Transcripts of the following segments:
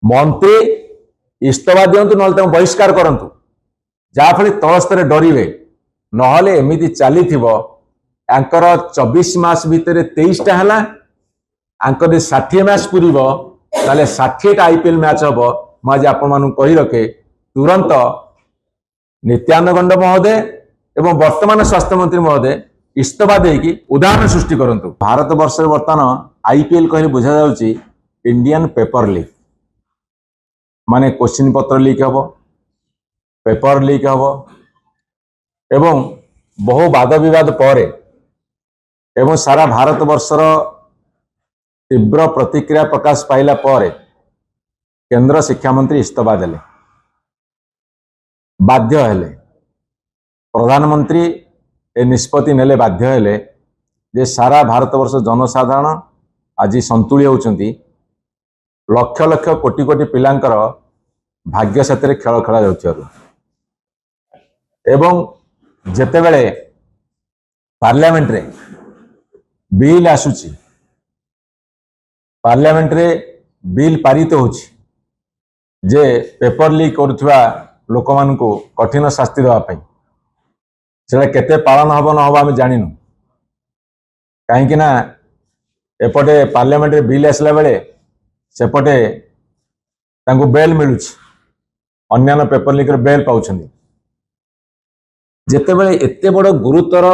मंत्री इस्तफा दिंतु ना बहिष्कार करूँ जहाँफल तल स्तर डरवे ना एमती चली 24 मास भितर 23टा है आंकर 60 मैच पूरब ना 60टा आईपीएल मैच हम मुझे आपण कही रखे तुरंत नित्यानंद गंड महोदय एवं वर्तमान स्वास्थ्य मंत्री महोदय इस्तफा देकी उदाहरण सृष्टि करंतु। भारत वर्ष बर्तमान आईपीएल कहले बुझा जाउची इंडियन पेपर लीक माने क्वेश्चन पत्र लीक हबो पेपर लीक हबो एवं बहु वाद विवाद पर एवं सारा भारत वर्षर तीव्र प्रतिक्रिया प्रकाश पाइला पर केंद्र शिक्षा मंत्री इस्तफा देले बाध्य हेले प्रधानमंत्री ए निष्पत्ति नेले बाध्य हेले जे सारा भारत वर्ष जनसाधारण आज संतुली होउचंती लक्ष लक्ष कोटि कोटि पिलांकर भाग्य साथी खेल खेला जाउछारु एवं जेतेबेले पार्लियामेंट रे बिल आसुची पार्लियामेंट रे बिल पारित होउची जे पेपर लीक करुवा लोक मान कठिन शास्ति देवाई से केते पालन हम न हम आम जानिनु कहीं एपटे पार्लियामेंट रे बिल आसला बेले सेपटे तांको बेल मिलुची अन्य पेपर लीक बेल पाउछंदी जेतेबेले एते बड़ गुरुतर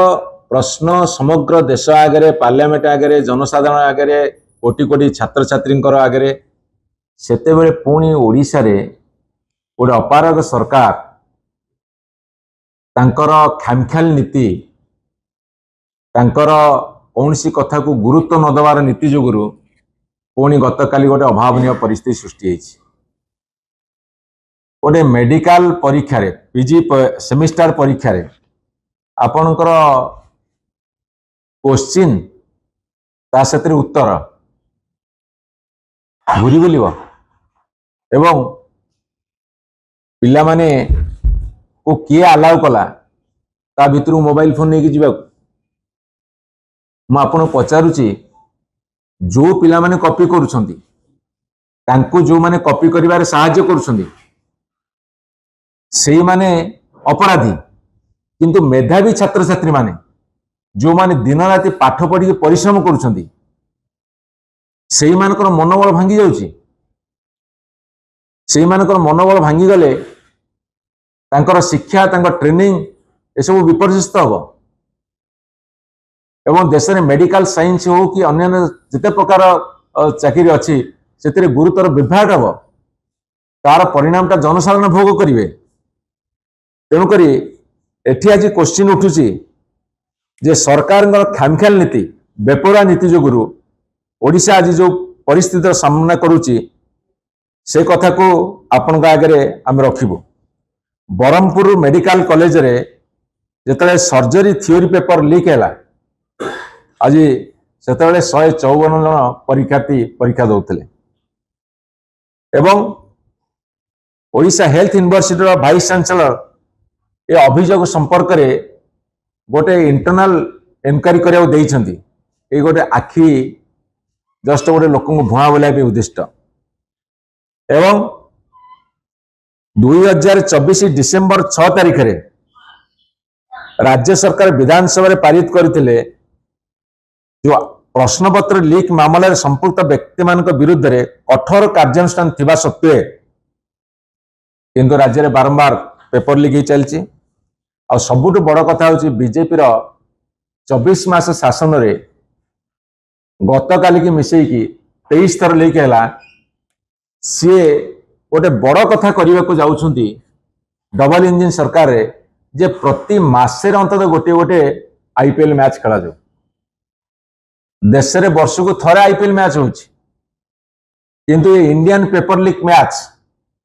प्रश्न समग्र देश आगे पार्लियामेंट आगे जनसाधारण आगे कोटि कोटि छात्र छात्री आगे सेतेबेले पुणी ओडिशा रे गोटे अपारग सरकार तांकर खामख्याल नीति तांकर कौनसी कथा को गुरुत्व न देवार नीति जोगुरु पुणी गतकाली गोटे अभावनीय परिस्थिति सृष्टि होइछि गोटे मेडिकल परीक्षा रे पीजी सेमिस्टर परीक्षा रे आपणकर क्वेश्चन ता सतिर उत्तर घूरी बुलिब एवं पिला माने को किए अलाउ कला ता भितर मोबाइल फोन नहीं जीवा मु आपन पचारुची जो पिला माने कॉपी करूछंती तांको जो माने कॉपी करिवारे सहाय्य करूछंती सेई माने अपराधी किंतु मेधावी छात्र छात्री माने जो माने दिन राति पाठ पढ़ी परिश्रम करूछंती सेई मानकर मनोबल भांगी जाउची सेई मानकर मनोबल भांगी गले तांकर शिक्षा तांकर ट्रेनिंग ए सब विपर्यस्त हम एवं देश में मेडिकल साइंस हो कि अन्य जिते प्रकार चाकरी अच्छी से गुरुतर विभ्राट हम तार परिणामटा जनसाधारण भोग करेंगे तेणुक एटी आज क्वेश्चन उठुची जे सरकार खामख्याल नीति बेपरा नीति जोगुरु ओडिशा आज जो परिस्थितिर सामना करुची से कथा को आपण आगे आम रखिबु। बरहमपुर मेडिकल कॉलेज रे जिते सर्जरी थ्योरी पेपर लीक है आज से 154 जन परीक्षार्थी परीक्षा दौले एवं Odisha health university vice chancellor ए अभियोग संपर्क रे गोटे इंटरनल इनक्वारी करने गोटे आखि जस्ट गोटे लोक भुआ बोलाइबे उद्दिष्ट एवं 2024 डिसेम्बर 6 तारिख रे राज्य सरकार विधानसभा रे पारित करथिले जो प्रश्नपत्र लीक मामला रे संपुक्त व्यक्ति मानक विरुद्ध रे कठोर कार्यानुष्ठान थिबा सत्वे किंतु राज्य रे बारंबार पेपर लीक ही चलची आ सबुठ बड़ कथा होची बीजेपी रो 24 मास शासन रे गतकाली की मिसई की 23 थर लीक हैला सी गोटे बड़ कथा करने को जाउछंती डबल इंजिन सरकार रे जे प्रति मासे अंतत गोटे गोटे आईपीएल मैच खेला जाऊ देश रे वर्ष को थरे आईपीएल मैच होची किंतु ये इंडियन पेपर लीक मैच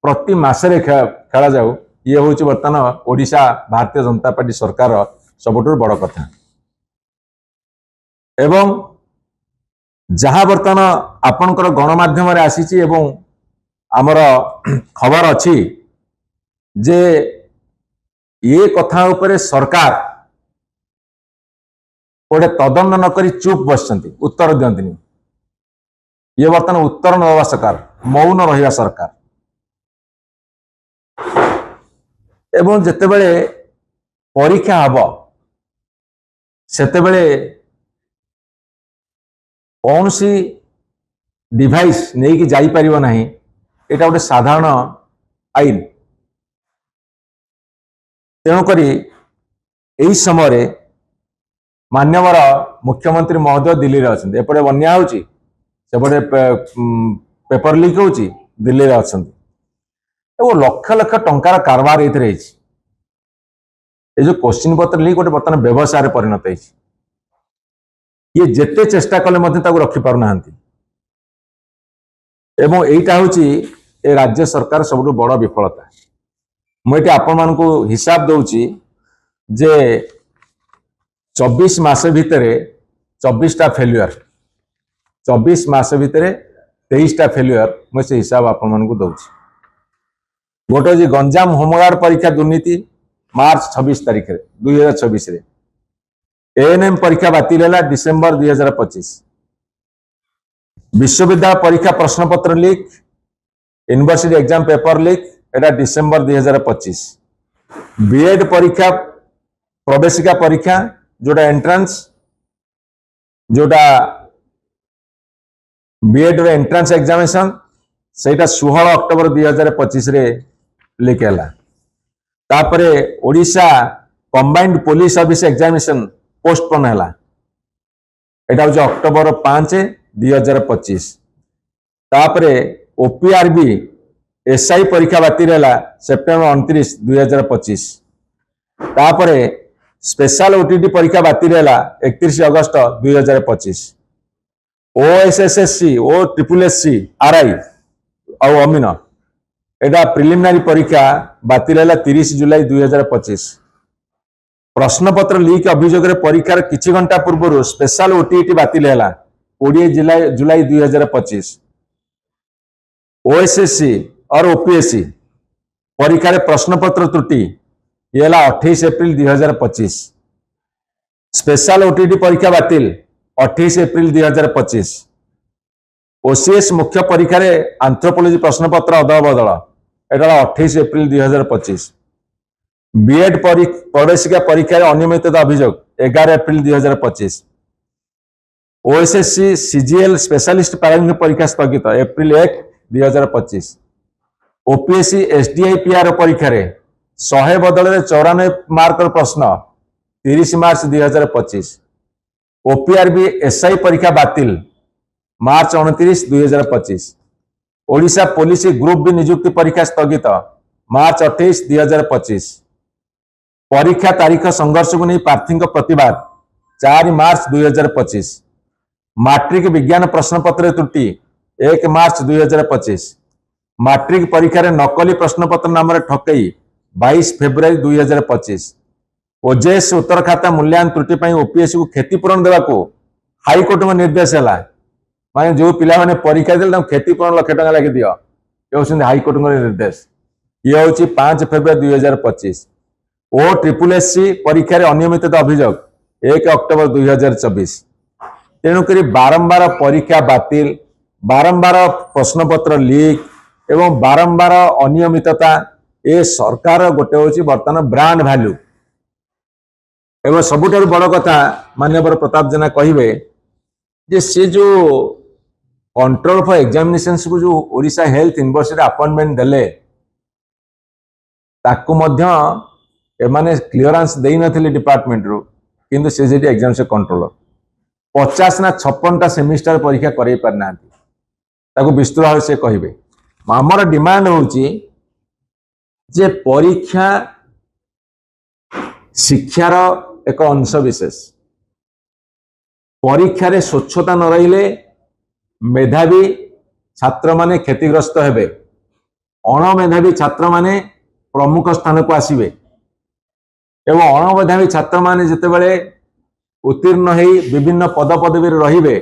प्रति मासे खेला जाऊ ये होची वर्तमान ओडिशा भारतीय जनता पार्टी सरकार सबुठ बड़ कथा एवं जहाँ बर्तमान आपणकर गणमाध्यम आसी एवं आमर खबर अच्छी जे ये कथा उपरे सरकार गोटे तदंत नक चुप बसती उत्तर दिंतनी ये बर्तमान उत्तर न सरकार मौन रहिबा सरकार एवं जेतेबेले परीक्षा हब सेतेबेले कौन सी डिवाइस नहीं कि जाई परिबो नहीं एटा गोटे साधारण आईन तेणुकरी यही समय मान्यवर मुख्यमंत्री महोदय दिल्ली रे अछंती एपटे बन्या होची सेपटे पेपर लीक होची दिल्ली रे अछंती एवं लक्ष लक्ष टंकार कारबार एथरे हेची ए जो क्वेश्चन पत्र लीक गोटे बर्तमान व्यवसाय रे परिणत हेची ये जेते चेष्टा कले मध्य ताको रखि पारु नाहंती एवं एटा होची ए राज्य सरकार सबुठु बड़ विफलता मुझे आपण मानकु हिसाब दउची जे 24 मास भितर 24टा फेल्युअर 24 मास भितर 23टा फेल्युअर मैं से हिसाब आपण मानकु दउची गोटे जी गंजाम होमगार्ड परीक्षा दुर्नीति मार्च 26 तारिख 2026 रे एएनएम परीक्षा बातिल है डिसेम्बर 2025 विश्वविद्यालय परीक्षा प्रश्न पत्र leak university exam paper leak एटा डिसेम्बर 2025 बीएड परीक्षा प्रवेशिका परीक्षा जोटा एंट्रांस जोटा बीएड रे एंट्रांस एग्जामिनेशन सेटा 16 अक्टोबर 2025 रे लीक है तापरे Odisha combined police service examination postpone है एटा हो अक्टोबर 5 2025 तापरे ओपीआरबी एसआई परीक्षा बातिल है सेप्टेम्बर 29 2025 तापरे स्पेशल ओटीटी परीक्षा बातिल है 31 अगस्त 2025 ओएसएसएससी ओ ट्रिपल एससी आरआई और अमीन एटा प्रिलिमिनारी परीक्षा बातिल है 30 जुलाई 2025 प्रश्नपत्र लीक अभियोग परीक्षार किछि घंटा पूर्व स्पेशल ओटीटी बातिल है 20 जुलाई 2025 ओएसएससी और ओपीएससी परीक्षा प्रश्नपत्र त्रुटि ये 28 अप्रैल 2025 स्पेशल ओटीटी परीक्षा बातिल 28 अप्रैल 2025 ओसीएस मुख्य परीक्षा आंथ्रोपोलॉजी प्रश्नपत्र अदल बदल एटा 28 अप्रैल 2025 बीएड प्रवेशिका परीक्षा अनियमितता अभियोग 11 अप्रैल 2025 ओएसएससी सीजीएल स्पेशलिस्ट पैरामिलिट्री परीक्षा स्थगित एप्रिल 1 2025 ओपीएससी एसडीआई पीआर परीक्षा 100 बदल 94 मार्क प्रश्न 30 मार्च 2025 ओपीआरबी एसआई परीक्षा बातिल मार्च 29 2025 ओडिशा पुलिस ग्रुप बी नियुक्ति परीक्षा स्थगित मार्च 28 2025 परीक्षा तारीख संघर्ष को नहीं प्रार्थी प्रतिवाद 4 मार्च 2025 मैट्रिक विज्ञान प्रश्नपत्र त्रुटि 1 मार्च 2025 मैट्रिक परीक्षा नकली प्रश्नपत्र नाम ठकई 22 फेब्रुआरी 2025 ओजेएस उत्तर खाता मूल्यांकन त्रुटि ओपीएससी को क्षतिपूरण देवा हाईकोर्ट में निर्देश है माने जो पिला माने परीक्षा दे क्षतिपूरण लाख टका लगे दियो ये हाईकोर्ट निर्देश ये हूँ 5 फेब्रुआरी 2025 ओ ट्रिपल एससी परीक्षा अनियमितता अभियोग 1 अक्टोबर 2024 तेणुक बारंबार परीक्षा बातिल बारंबार प्रश्नपत्र लीक एवं बारंबार अनियमितता ए सरकार गोटे हूँ बर्तमान ब्रांड वैल्यू एवं सबुठ बड़ कथा माननीय प्रताप जेना कहे जे से जो कंट्रोल फॉर एग्जामिनेशंस को जो ओडिशा हेल्थ यूनिवर्सिटी अपॉइंटमेंट देले ताकू मध्य एमाने क्लीयरेंस दे नथिले डिपार्टमेंट रो किंतु से जेडी एग्जाम से कंट्रोलर 50 ना 56टा सेमिस्टर परीक्षा करई पार नांती ताकू विस्तृत भाव से कहिबे हमर डिमांड होची जे परीक्षा शिक्षार एक अंश विशेष परीक्षा रे स्वच्छता न रहिले मेधावी छात्र माने क्षतिग्रस्त हेबे अणमेधावी छात्र माने प्रमुख स्थान को आसीबे एवं अणमेधावी छात्र माने जेतेबेले उत्तीर्ण हो विभिन्न पद पदवी रहिबे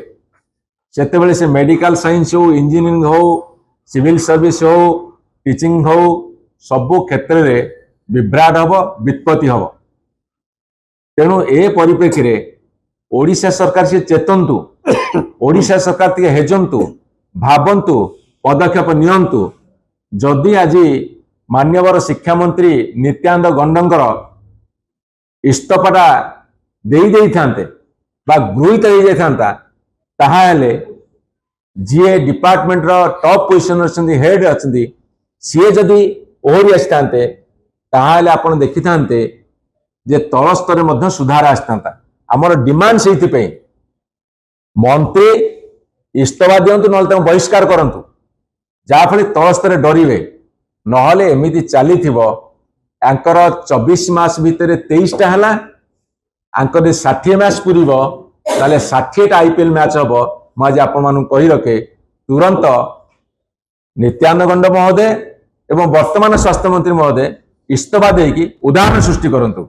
सेतेबेले से मेडिकल साइंस हो इंजीनियरिंग हो सिविल सर्विस हो टीचिंग हो सबु क्षेत्र रे विभ्राट हबो वित्पत्ति हबो तेणु ए परिप्रेक्षी रे ओडिशा सरकार से चेतंतु ओडिशा सरकार ती हेजंतु भावंतु पदक्षेप नियंतु जदि आज मान्यवर शिक्षा मंत्री नित्यानंद गंडंकर इस्तफाटा दे थांते गृहीत हो जाता ताहले जी डिपार्टमेंट रो टॉप पोजिशन अच्छी हेड अच्छी सी जदि ओहरी आसते ताहले आपण देखि थांते जे तल स्तर में सुधार आसता आमर डिमांड से मंत्री इस्तफा दिंतु ना बहिष्कार करंतु जाफल तल स्तर डरवे नहले एमती चली 24 मास भितर 23टा है आंकर 60 मैच पूरब ताले 60टा आईपीएल मैच हम मुझे आपण कही रखे तुरंत नित्यानंद गंड महोदय एवं वर्तमान स्वास्थ्य मंत्री महोदय इस्तफा देकी उदाहरण सृष्टि करंतु।